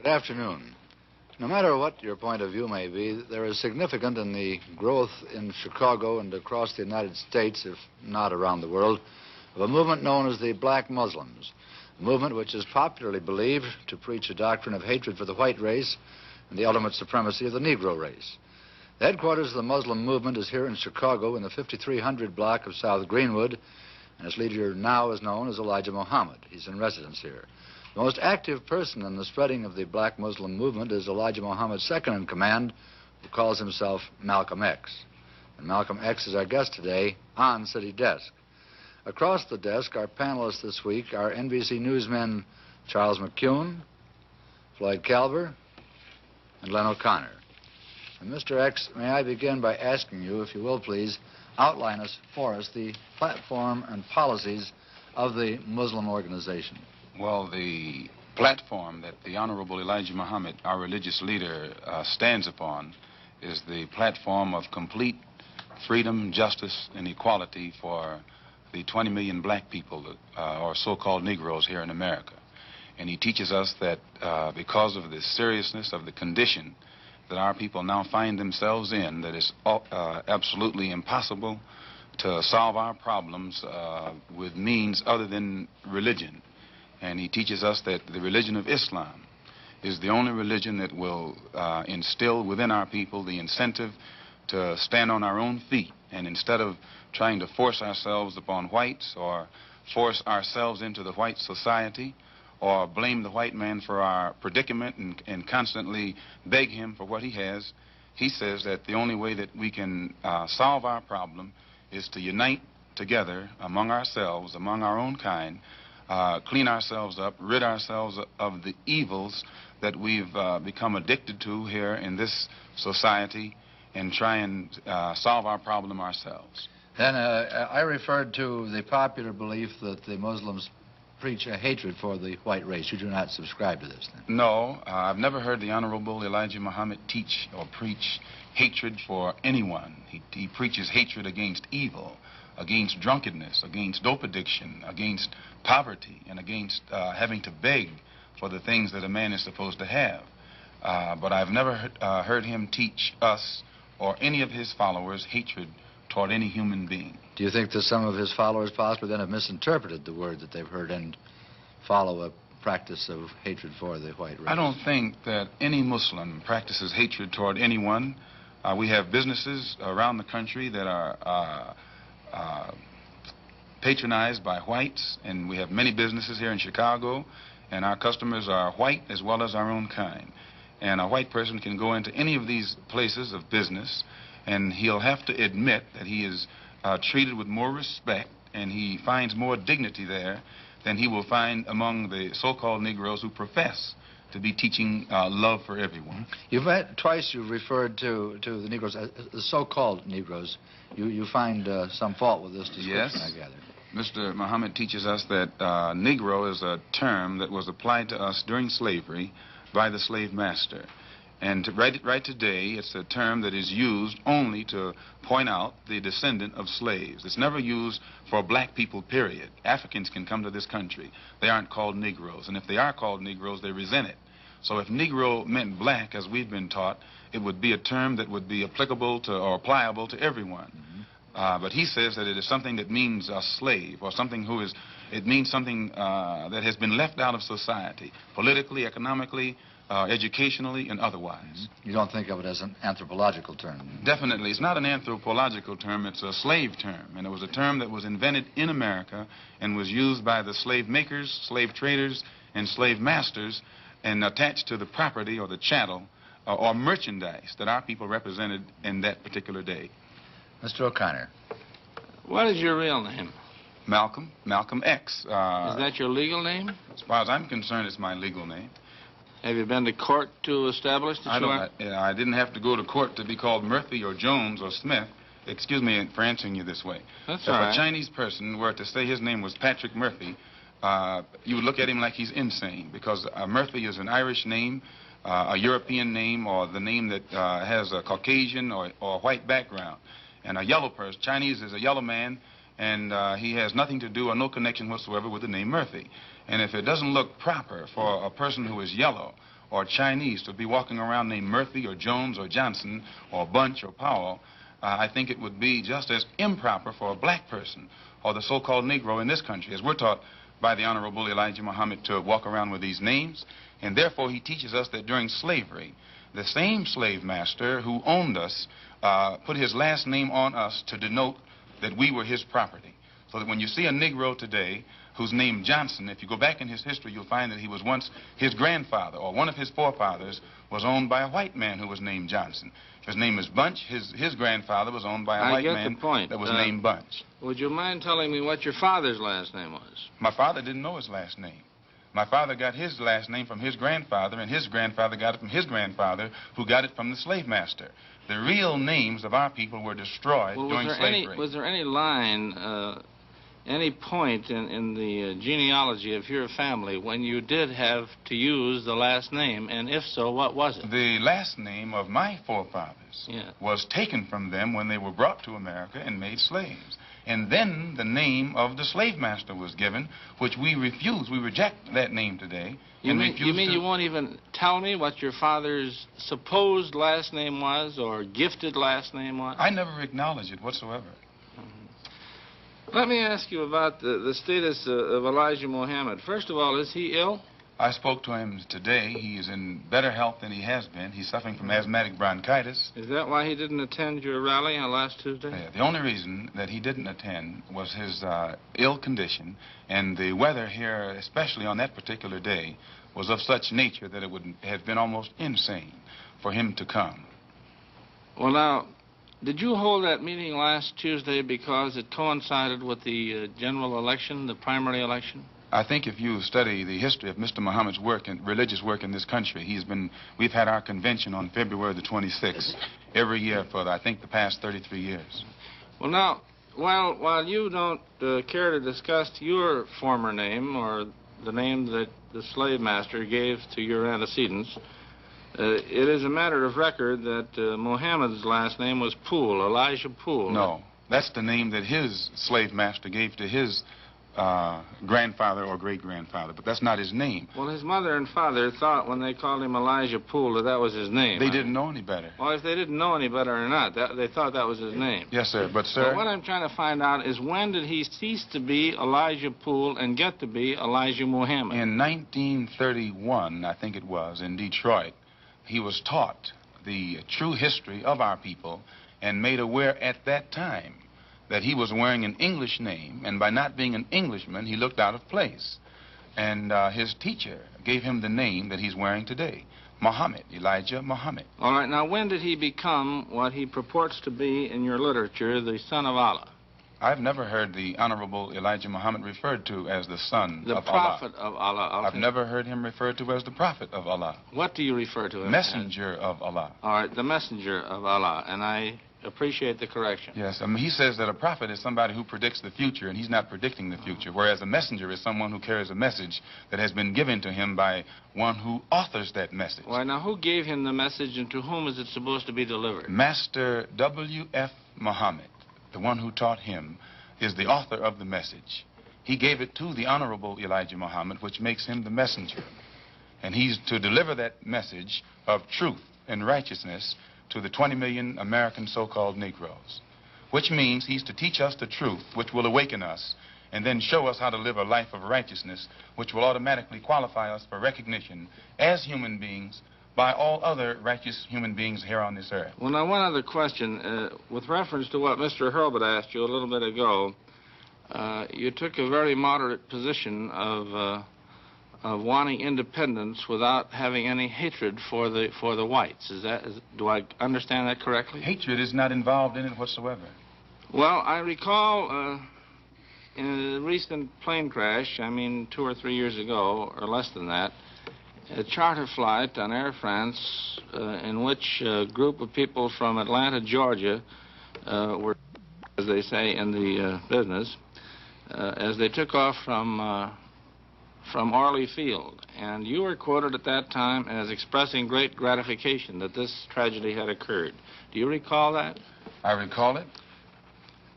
Good afternoon. No matter what your point of view may be, there is significant in the growth in Chicago and across the United States, if not around the world, of a movement known as the Black Muslims, a movement which is popularly believed to preach a doctrine of hatred for the white race and the ultimate supremacy of the Negro race. The headquarters of the Muslim movement is here in Chicago in the 5300 block of South Greenwood, and its leader now is known as Elijah Muhammad. He's in residence here. The most active person in the spreading of the Black Muslim movement is Elijah Muhammad's second-in-command, who calls himself Malcolm X. And Malcolm X is our guest today on City Desk. Across the desk, our panelists this week are NBC newsmen Charles McCune, Floyd Calver, and Len O'Connor. And Mr. X, may I begin by asking you, if you will please, outline for us the platform and policies of the Muslim organization. Well, the platform that the Honorable Elijah Muhammad, our religious leader, stands upon is the platform of complete freedom, justice, and equality for the 20 million black people, or so-called Negroes here in America. And he teaches us that because of the seriousness of the condition that our people now find themselves in, that it's absolutely impossible to solve our problems with means other than religion. And he teaches us that the religion of Islam is the only religion that will instill within our people the incentive to stand on our own feet. And instead of trying to force ourselves upon whites or force ourselves into the white society or blame the white man for our predicament and constantly beg him for what he has, he says that the only way that we can solve our problem is to unite together among ourselves, among our own kind, clean ourselves up, rid ourselves of the evils that we've become addicted to here in this society, and try and solve our problem ourselves. Then I referred to the popular belief that the Muslims preach a hatred for the white race. You do not subscribe to this, then? No, I've never heard the Honorable Elijah Muhammad teach or preach hatred for anyone. He preaches hatred against evil, against drunkenness, against dope addiction, against poverty, and against having to beg for the things that a man is supposed to have. But I've never heard him teach us or any of his followers hatred toward any human being. Do you think that some of his followers possibly then have misinterpreted the word that they've heard and follow a practice of hatred for the white race? I don't think that any Muslim practices hatred toward anyone. We have businesses around the country that are patronized by whites, and we have many businesses here in Chicago, and our customers are white as well as our own kind. And a white person can go into any of these places of business, and he'll have to admit that he is treated with more respect, and he finds more dignity there than he will find among the so-called Negroes who profess to be teaching love for everyone. Twice you've referred to the Negroes as the so-called Negroes. You find some fault with this description, yes. I gather. Mr. Muhammad teaches us that Negro is a term that was applied to us during slavery by the slave master. And right today, it's a term that is used only to point out the descendant of slaves. It's never used for black people, period. Africans can come to this country. They aren't called Negroes. And if they are called Negroes, they resent it. So if Negro meant black, as we've been taught, it would be a term that would be applicable to or applicable to everyone. But he says that it is something that means a slave, or something who is, it means something that has been left out of society, politically, economically, educationally, and otherwise. You don't think of it as an anthropological term? Definitely. It's not an anthropological term. It's a slave term. And it was a term that was invented in America and was used by the slave makers, slave traders, and slave masters, and attached to the property or the chattel or merchandise that our people represented in that particular day. Mr. O'Connor. What is your real name? Malcolm X. Is that your legal name? As far as I'm concerned, it's my legal name. Have you been to court to establish that you are? I didn't have to go to court to be called Murphy or Jones or Smith. Excuse me for answering you this way. That's all right. If a Chinese person were to say his name was Patrick Murphy, you would look at him like he's insane, because Murphy is an Irish name, a European name, or the name that has a Caucasian or white background. And a yellow person, Chinese is a yellow man, and he has nothing to do or no connection whatsoever with the name Murphy. And if it doesn't look proper for a person who is yellow or Chinese to be walking around named Murphy or Jones or Johnson or Bunch or Powell, I think it would be just as improper for a black person or the so-called Negro in this country, as we're taught by the Honorable Elijah Muhammad, to walk around with these names. And therefore, he teaches us that during slavery, the same slave master who owned us put his last name on us to denote that we were his property. So that when you see a Negro today who's named Johnson, if you go back in his history, you'll find that he was once his grandfather, or one of his forefathers was owned by a white man who was named Johnson. If his name is Bunch, his grandfather was owned by a white man that was named Bunch. Would you mind telling me what your father's last name was? My father didn't know his last name. My father got his last name from his grandfather, and his grandfather got it from his grandfather, who got it from the slave master. The real names of our people were destroyed during slavery. Was there any line, any point in the genealogy of your family when you did have to use the last name, and if so, what was it? The last name of my forefathers was taken from them when they were brought to America and made slaves. And then the name of the slave master was given, which we refuse. We reject that name today. You mean you won't even tell me what your father's supposed last name was or gifted last name was? I never acknowledge it whatsoever. Let me ask you about the status of Elijah Muhammad. First of all, is he ill? I spoke to him today. He is in better health than he has been. He's suffering from asthmatic bronchitis. Is that why he didn't attend your rally on last Tuesday? Yeah, the only reason that he didn't attend was his ill condition, and the weather here, especially on that particular day, was of such nature that it would have been almost insane for him to come. Well, now, did you hold that meeting last Tuesday because it coincided with the general election, the primary election? I think if you study the history of Mr. Muhammad's work and religious work in this country, we've had our convention on February the 26th every year for, I think, the past 33 years. Well, now, while you don't care to discuss your former name or the name that the slave master gave to your antecedents, it is a matter of record that Muhammad's last name was Poole, Elijah Poole. No, that's the name that his slave master gave to his grandfather or great-grandfather, but that's not his name. Well, his mother and father thought when they called him Elijah Poole that that was his name. They didn't know any better. Well, if they didn't know any better or not, they thought that was his name. Yes, sir, but, sir... But what I'm trying to find out is when did he cease to be Elijah Poole and get to be Elijah Muhammad? In 1931, I think it was, in Detroit, he was taught the true history of our people and made aware at that time that he was wearing an English name, and by not being an Englishman, he looked out of place. And his teacher gave him the name that he's wearing today, Muhammad, Elijah Muhammad. All right, now when did he become what he purports to be in your literature, the son of Allah? I've never heard the Honorable Elijah Muhammad referred to as the son of Allah. The prophet of Allah. I've never heard him referred to as the prophet of Allah. What do you refer to him Messenger of Allah. All right, the messenger of Allah, and I appreciate the correction. Yes, he says that a prophet is somebody who predicts the future, and he's not predicting the future, whereas a messenger is someone who carries a message that has been given to him by one who authors that message. Why, now, who gave him the message, and to whom is it supposed to be delivered? Master W.F. Muhammad, the one who taught him, is the author of the message. He gave it to the Honorable Elijah Muhammad, which makes him the messenger. And he's to deliver that message of truth and righteousness to the 20 million American so-called Negroes, which means he's to teach us the truth, which will awaken us, and then show us how to live a life of righteousness, which will automatically qualify us for recognition as human beings by all other righteous human beings here on this earth. Well, now, one other question. With reference to what Mr. Hurlbut asked you a little bit ago, you took a very moderate position of wanting independence without having any hatred for the whites. Do I understand that correctly? Hatred is not involved in it whatsoever. Well, I recall in a recent plane crash, 2 or 3 years ago, or less than that, a charter flight on Air France in which a group of people from Atlanta, Georgia, were, as they say in the business, as they took off from Orly Field. And you were quoted at that time as expressing great gratification that this tragedy had occurred. Do you recall that? I recall it.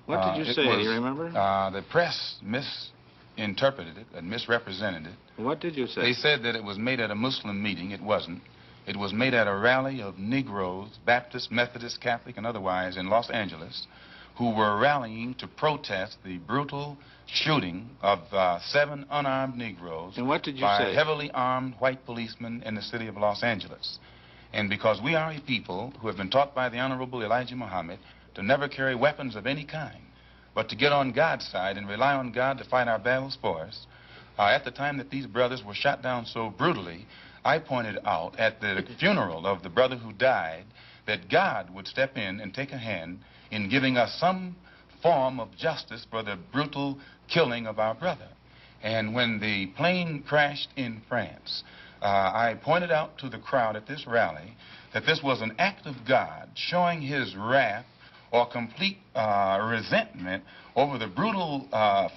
What did you say? Do you remember? The press interpreted it and misrepresented it. What did you say? They said that it was made at a Muslim meeting. It wasn't. It was made at a rally of Negroes, Baptist, Methodist, Catholic, and otherwise in Los Angeles, who were rallying to protest the brutal shooting of 7 unarmed Negroes And what did you by say? heavily armed white policemen in the city of Los Angeles. And because we are a people who have been taught by the Honorable Elijah Muhammad to never carry weapons of any kind, but to get on God's side and rely on God to fight our battles for us, at the time that these brothers were shot down so brutally, I pointed out at the funeral of the brother who died that God would step in and take a hand in giving us some form of justice for the brutal killing of our brother. And when the plane crashed in France, I pointed out to the crowd at this rally that this was an act of God showing his wrath or complete resentment over the brutal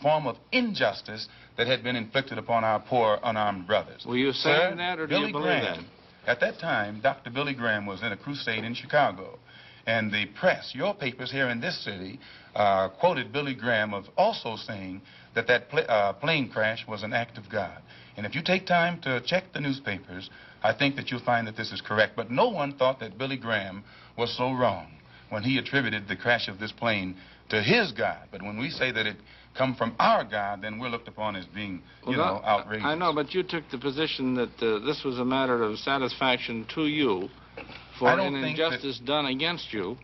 form of injustice that had been inflicted upon our poor unarmed brothers. Were you saying that, or do you believe that? At that time, Dr. Billy Graham was in a crusade in Chicago, and the press, your papers here in this city, quoted Billy Graham of also saying that plane crash was an act of God. And if you take time to check the newspapers, I think that you'll find that this is correct. But no one thought that Billy Graham was so wrong when he attributed the crash of this plane to his God. But when we say that it come from our God, then we're looked upon as being, outrageous. I know, but you took the position that this was a matter of satisfaction to you for an injustice done against you,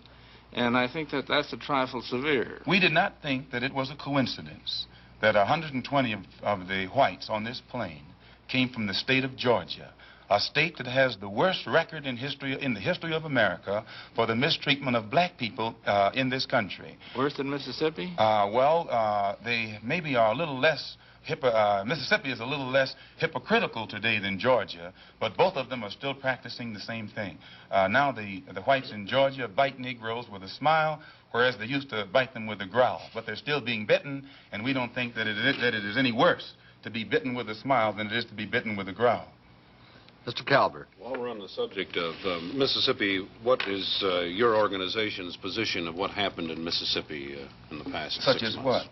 and I think that that's a trifle severe. We did not think that it was a coincidence that 120 of the whites on this plane came from the state of Georgia, a state that has the worst record in the history of America for the mistreatment of black people in this country. Worse than Mississippi? They maybe are a little less Mississippi is a little less hypocritical today than Georgia, but both of them are still practicing the same thing. Now the whites in Georgia bite Negroes with a smile, whereas they used to bite them with a growl. But they're still being bitten, and we don't think that it is any worse to be bitten with a smile than it is to be bitten with a growl. Mr. Calvert. While we're on the subject of Mississippi, what is your organization's position of what happened in Mississippi in the past 6 months? Such as what?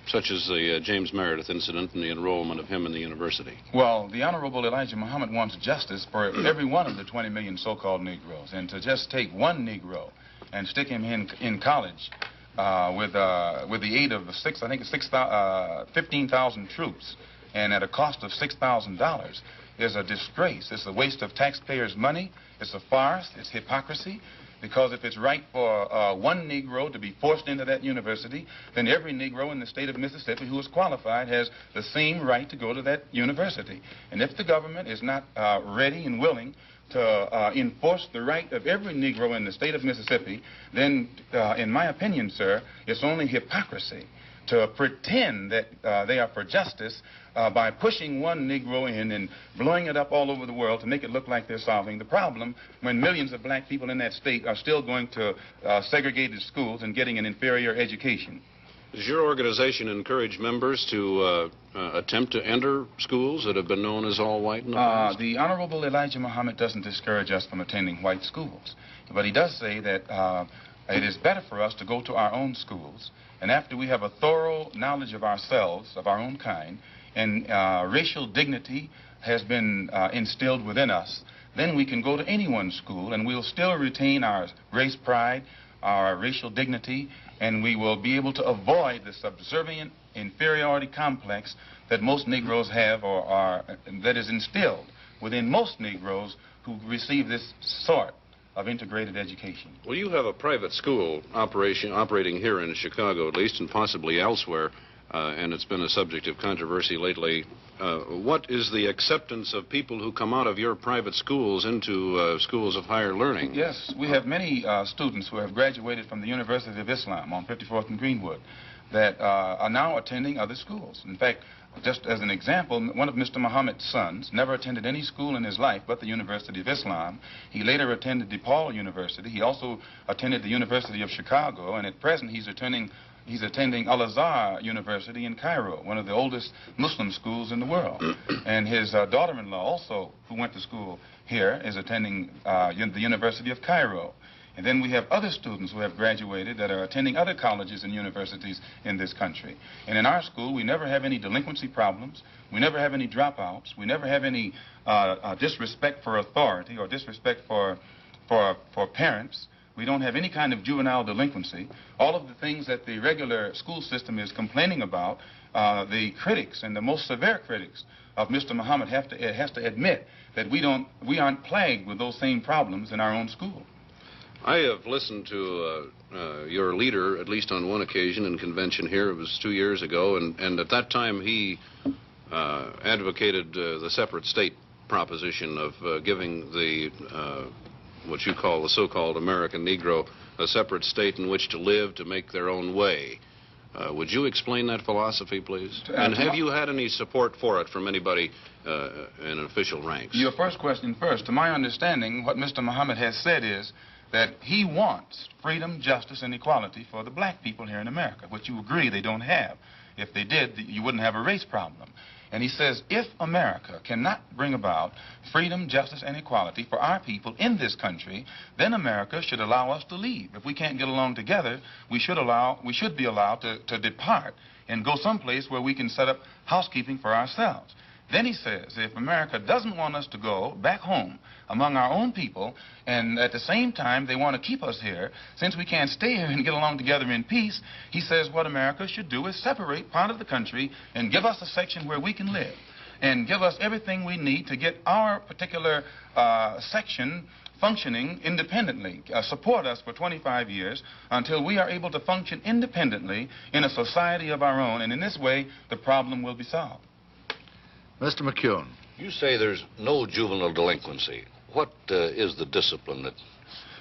Such as the James Meredith incident and the enrollment of him in the university. Well, the Honorable Elijah Muhammad wants justice for every one of the 20 million so-called Negroes. And to just take one Negro and stick him in college with the aid of 15,000 troops and at a cost of $6,000 is a disgrace. It's a waste of taxpayers' money. It's a farce. It's hypocrisy. Because if it's right for one Negro to be forced into that university, then every Negro in the state of Mississippi who is qualified has the same right to go to that university. And if the government is not ready and willing to enforce the right of every Negro in the state of Mississippi, then, in my opinion, sir, it's only hypocrisy to pretend that they are for justice by pushing one Negro in and blowing it up all over the world to make it look like they're solving the problem when millions of black people in that state are still going to segregated schools and getting an inferior education. Does your organization encourage members to attempt to enter schools that have been known as all white in the past? The Honorable Elijah Muhammad doesn't discourage us from attending white schools, but he does say that it is better for us to go to our own schools, and after we have a thorough knowledge of ourselves, of our own kind, and racial dignity has been instilled within us, then we can go to anyone's school and we'll still retain our race pride, our racial dignity, and we will be able to avoid the subservient inferiority complex that most Negroes have or that is instilled within most Negroes who receive this sort of integrated education. Well, you have a private school operating here in Chicago, at least, and possibly elsewhere, and it's been a subject of controversy lately. What is the acceptance of people who come out of your private schools into schools of higher learning? Yes, we have many students who have graduated from the University of Islam on 54th and Greenwood that are now attending other schools. In fact, just as an example, one of Mr. Muhammad's sons never attended any school in his life but the University of Islam. He later attended DePaul University. He also attended the University of Chicago, and at present he's attending Al-Azhar University in Cairo, one of the oldest Muslim schools in the world. And his daughter-in-law also, who went to school here, is attending the University of Cairo. And then we have other students who have graduated that are attending other colleges and universities in this country. And in our school, we never have any delinquency problems. We never have any dropouts. We never have any disrespect for authority or disrespect for parents. We don't have any kind of juvenile delinquency. All of the things that the regular school system is complaining about, the critics and the most severe critics of Mr. Muhammad has to admit that we aren't plagued with those same problems in our own school. I have listened to your leader, at least on one occasion in convention here. It was 2 years ago, and at that time he advocated the separate state proposition of giving the what you call the so-called American Negro a separate state in which to live, to make their own way. Would you explain that philosophy, please? And have you had any support for it from anybody in official ranks? Your first question first. To my understanding, what Mr. Muhammad has said is that he wants freedom, justice, and equality for the black people here in America, which you agree they don't have. If they did, you wouldn't have a race problem. And he says, if America cannot bring about freedom, justice, and equality for our people in this country, then America should allow us to leave. If we can't get along together, we should be allowed to depart and go someplace where we can set up housekeeping for ourselves. Then he says, if America doesn't want us to go back home among our own people, and at the same time they want to keep us here, since we can't stay here and get along together in peace, he says what America should do is separate part of the country and give us a section where we can live, and give us everything we need to get our particular section functioning independently, support us for 25 years until we are able to function independently in a society of our own, and in this way the problem will be solved. Mr. McCune. You say there's no juvenile delinquency. What is the discipline that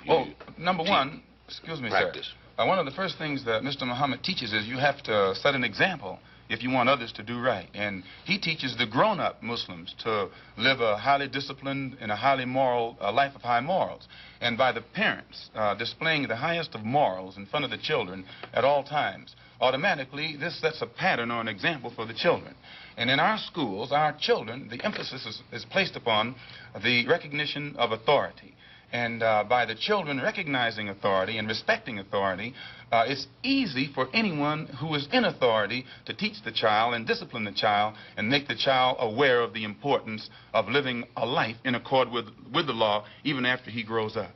you number one, excuse me, practice? Sir. One of the first things that Mr. Muhammad teaches is you have to set an example if you want others to do right. And he teaches the grown-up Muslims to live a highly disciplined and a highly moral life of high morals. And by the parents displaying the highest of morals in front of the children at all times, automatically this sets a pattern or an example for the children. And in our schools, our children, the emphasis is placed upon the recognition of authority. And by the children recognizing authority and respecting authority, it's easy for anyone who is in authority to teach the child and discipline the child and make the child aware of the importance of living a life in accord with the law even after he grows up.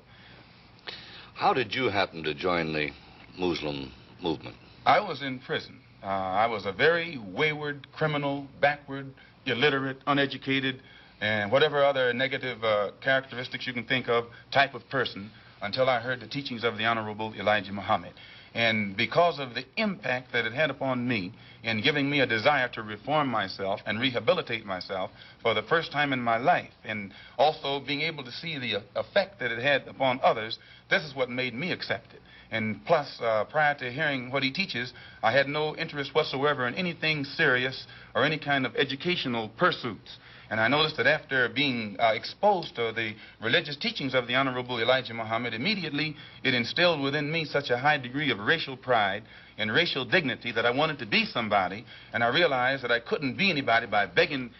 How did you happen to join the Muslim movement? I was in prison. I was a very wayward, criminal, backward, illiterate, uneducated, and whatever other negative characteristics you can think of type of person until I heard the teachings of the Honorable Elijah Muhammad. And because of the impact that it had upon me in giving me a desire to reform myself and rehabilitate myself for the first time in my life, and also being able to see the effect that it had upon others, this is what made me accept it. And plus, prior to hearing what he teaches, I had no interest whatsoever in anything serious or any kind of educational pursuits. And I noticed that after being exposed to the religious teachings of the Honorable Elijah Muhammad, immediately it instilled within me such a high degree of racial pride and racial dignity that I wanted to be somebody, and I realized that I couldn't be anybody by begging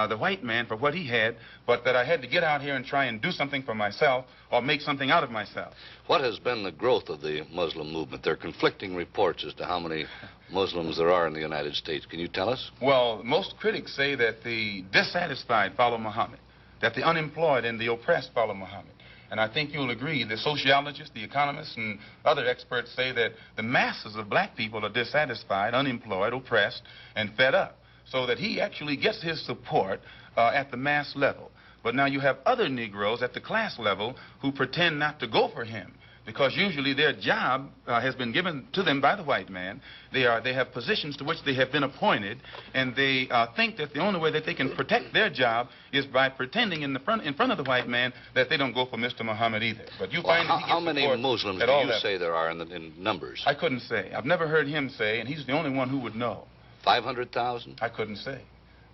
the white man for what he had, but that I had to get out here and try and do something for myself or make something out of myself. What has been the growth of the Muslim movement? There are conflicting reports as to how many Muslims there are in the United States. Can you tell us? Well, most critics say that the dissatisfied follow Muhammad, that the unemployed and the oppressed follow Muhammad. And I think you'll agree, the sociologists, the economists, and other experts say that the masses of black people are dissatisfied, unemployed, oppressed, and fed up. So that he actually gets his support at the mass level. But now you have other Negroes at the class level who pretend not to go for him, because usually their job has been given to them by the white man. They have positions to which they have been appointed, and they think that the only way that they can protect their job is by pretending in front of the white man that they don't go for Mr. Muhammad either. But you find that he gets how many Muslims do you say there are in numbers? I couldn't say. I've never heard him say, and he's the only one who would know. 500,000? I couldn't say.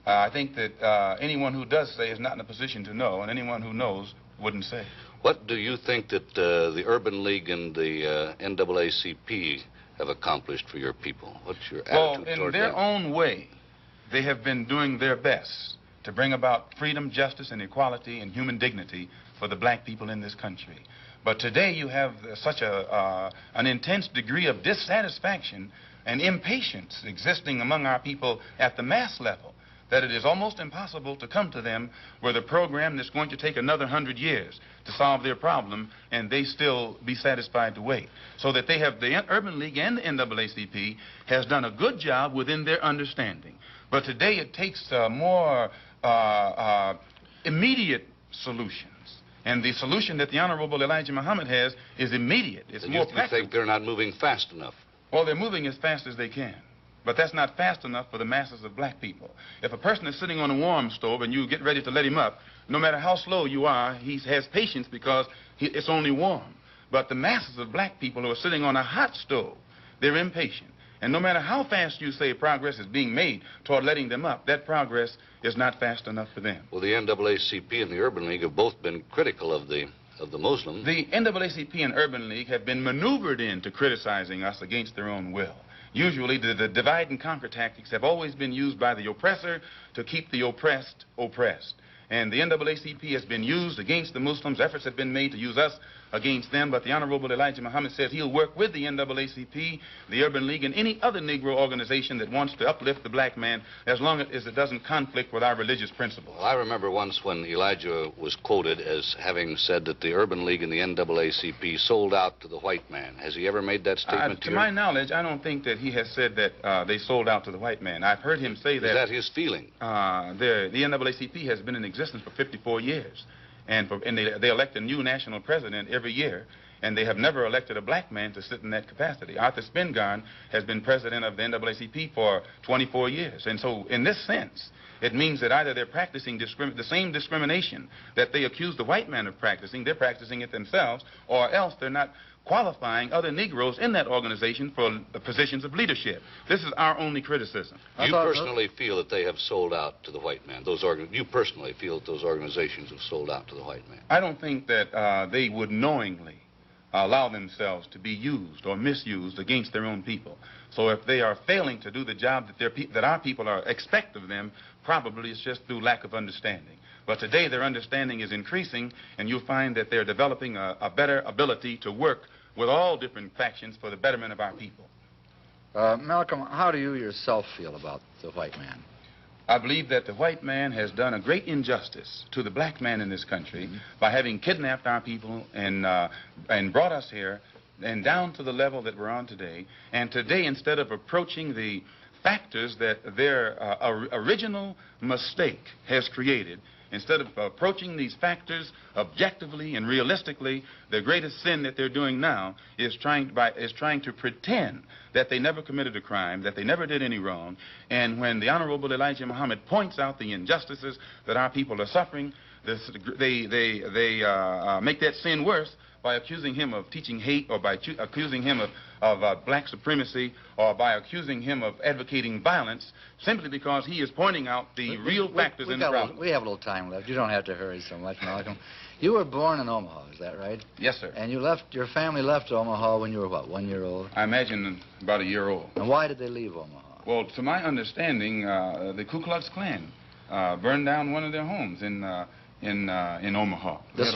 I think that anyone who does say is not in a position to know, and anyone who knows wouldn't say. What do you think that the Urban League and the NAACP have accomplished for your people? What's your attitude toward them? Well, in their own way, they have been doing their best to bring about freedom, justice, and equality and human dignity for the black people in this country. But today you have such an intense degree of dissatisfaction and impatience existing among our people at the mass level that it is almost impossible to come to them with a program that's going to take another 100 years to solve their problem, and they still be satisfied to wait. So that they have, the Urban League and the NAACP has done a good job within their understanding. But today it takes more immediate solutions. And the solution that the Honorable Elijah Muhammad has is immediate. It's more practical. You think they're not moving fast enough? Well, they're moving as fast as they can. But that's not fast enough for the masses of black people. If a person is sitting on a warm stove and you get ready to let him up, no matter how slow you are, he has patience because it's only warm. But the masses of black people who are sitting on a hot stove, they're impatient. And no matter how fast you say progress is being made toward letting them up, that progress is not fast enough for them. Well, the NAACP and the Urban League have both been critical of the Muslims. The NAACP and Urban League have been maneuvered into criticizing us against their own will. Usually, the divide and conquer tactics have always been used by the oppressor to keep the oppressed oppressed. And the NAACP has been used against the Muslims. Efforts have been made to use us against them, but the Honorable Elijah Muhammad says he'll work with the NAACP, the Urban League, and any other Negro organization that wants to uplift the black man as long as it doesn't conflict with our religious principles. Well, I remember once when Elijah was quoted as having said that the Urban League and the NAACP sold out to the white man. Has he ever made that statement to my knowledge, I don't think that he has said that they sold out to the white man. I've heard him say that. Is that his feeling? The NAACP has been in existence for 54 years. And they elect a new national president every year, and they have never elected a black man to sit in that capacity. Arthur Spingarn has been president of the NAACP for 24 years. And so in this sense, it means that either they're practicing the same discrimination that they accuse the white man of practicing, they're practicing it themselves, or else they're not qualifying other Negroes in that organization for positions of leadership. This is our only criticism. You personally feel that they have sold out to the white man? You personally feel that those organizations have sold out to the white man? I don't think that they would knowingly allow themselves to be used or misused against their own people. So if they are failing to do the job that our people expect of them, probably it's just through lack of understanding. But today their understanding is increasing, and you'll find that they're developing a better ability to work with all different factions for the betterment of our people. Malcolm, how do you yourself feel about the white man? I believe that the white man has done a great injustice to the black man in this country by having kidnapped our people and brought us here and down to the level that we're on today. And today, instead of approaching the factors that their original mistake has created, instead of approaching these factors objectively and realistically, the greatest sin that they're doing now is trying to pretend that they never committed a crime, that they never did any wrong. And when the Honorable Elijah Muhammad points out the injustices that our people are suffering, they make that sin worse by accusing him of teaching hate, or by accusing him of black supremacy, or by accusing him of advocating violence, simply because he is pointing out the real factors in the problem. We have a little time left. You don't have to hurry so much, Malcolm. You were born in Omaha, is that right? Yes, sir. And your family left Omaha when you were, what, 1 year old? I imagine about a year old. And why did they leave Omaha? Well, to my understanding, the Ku Klux Klan burned down one of their homes in Omaha. This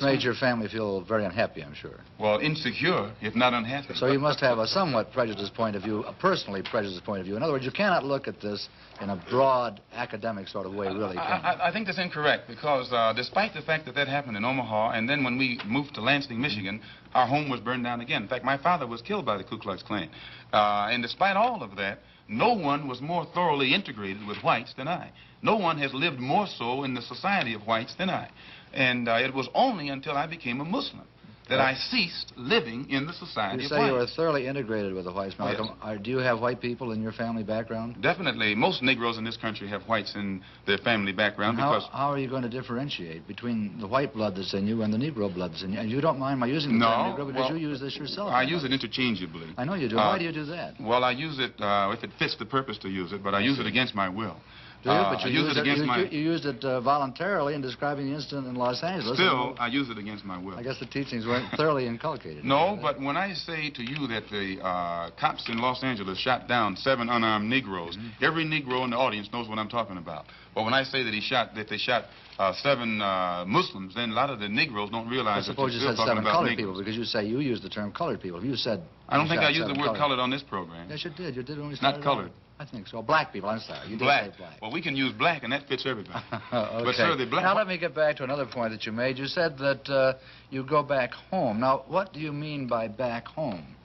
made your family feel very unhappy, I'm sure. Well, insecure, if not unhappy. So you must have a somewhat prejudiced point of view, a personally prejudiced point of view. In other words, you cannot look at this in a broad, academic sort of way, really, can you? I think that's incorrect, because despite the fact that that happened in Omaha, and then when we moved to Lansing, Michigan, our home was burned down again. In fact, my father was killed by the Ku Klux Klan. And despite all of that, no one was more thoroughly integrated with whites than I. No one has lived more so in the society of whites than I. And it was only until I became a Muslim that I ceased living in the society of whites. You say you were thoroughly integrated with the whites, Malcolm. Yes. Do you have white people in your family background? Definitely. Most Negroes in this country have whites in their family background. And how are you going to differentiate between the white blood that's in you and the Negro blood that's in you? And you don't mind my using the term Negro because you use this yourself. I use it interchangeably. I know you do. Why do you do that? Well, I use it if it fits the purpose to use it, but I use it against my will. Do you? But you used it voluntarily in describing the incident in Los Angeles. Still, I use it against my will. I guess the teachings weren't thoroughly inculcated. No, but when I say to you that the cops in Los Angeles shot down 7 unarmed Negroes, every Negro in the audience knows what I'm talking about. But when I say that they shot 7 Muslims, then a lot of the Negroes don't realize that suppose you're you still said talking 7 about colored Negroes. people, because you say you use the term colored people. If you said... I don't think I shot used the 7 word colored on this program. Yes, you did. You did when we It's not started colored. out. I think so. Black people, I'm sorry. You did Black. say black. Well, we can use black, and that fits everybody. Okay. But, sir, the black... Now, let me get back to another point that you made. You said that you go back home. Now, what do you mean by back home?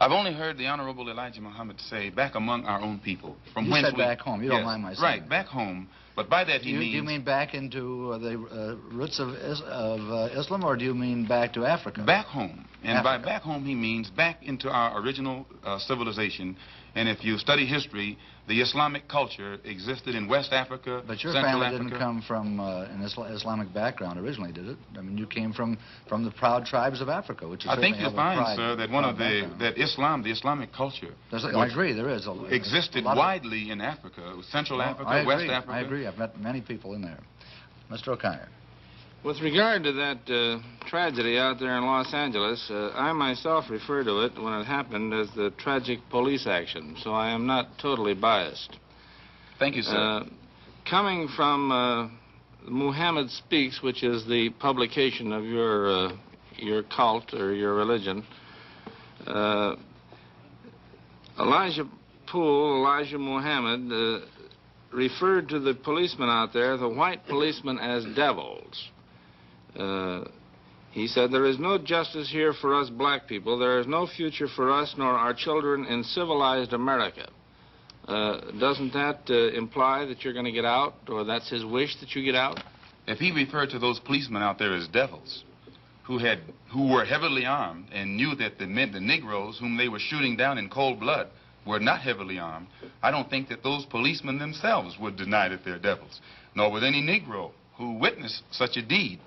I've only heard the Honorable Elijah Muhammad say, back among our own people. From You whence said back home. You don't mind my saying Right, that. back home. But by that he means... Do you mean back into the roots of Islam, or do you mean back to Africa? Back home. And Africa. by back home he means back into our original civilization. And if you study history, the Islamic culture existed in West Africa, But your Central family Africa. didn't come from an Islamic background originally, did it? I mean, you came from the proud tribes of Africa, which is I think you'll find, pride, sir, that one of the background. that Islam, the Islamic culture, I agree, there is existed a lot of- widely in Africa, Central Africa, I West agree, Africa. I agree. I've met many people in there. Mr. O'Connor. With regard to that tragedy out there in Los Angeles, I myself refer to it when it happened as the tragic police action, so I am not totally biased. Thank you, sir. Coming from Muhammad Speaks, which is the publication of your cult or your religion, Elijah Muhammad referred to the policemen out there, the white policemen, as devils. He said, "There is no justice here for us black people. There is no future for us nor our children in civilized America." Doesn't that imply that you're going to get out, or that's his wish that you get out? If he referred to those policemen out there as devils, who were heavily armed and knew that the Negroes whom they were shooting down in cold blood were not heavily armed, I don't think that those policemen themselves would deny that they're devils, nor would any Negro who witnessed such a deed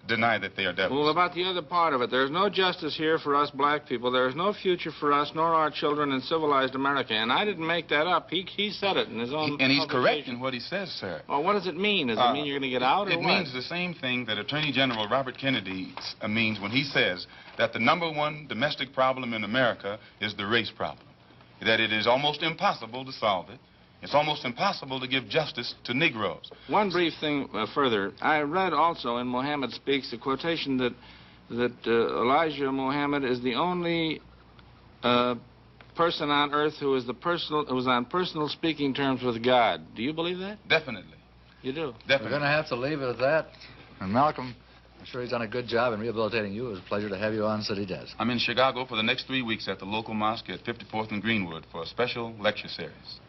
deny that they are devils. Well, about the other part of it, there's no justice here for us black people. There is no future for us nor our children in civilized America. And I didn't make that up. He said it in his own And he's correct publication. in what he says, sir. Well, what does it mean? Does it mean you're going to get out, or It what? means the same thing that Attorney General Robert Kennedy means when he says that the #1 domestic problem in America is the race problem, that it is almost impossible to solve it. It's almost impossible to give justice to Negroes. One brief thing further. I read also in Muhammad Speaks a quotation that Elijah Muhammad is the only person on earth who is on personal speaking terms with God. Do you believe that? Definitely. You do? We're Definitely. going to have to leave it at that. And Malcolm, I'm sure he's done a good job in rehabilitating you. It was a pleasure to have you on City Desk. I'm in Chicago for the next 3 weeks at the local mosque at 54th and Greenwood for a special lecture series.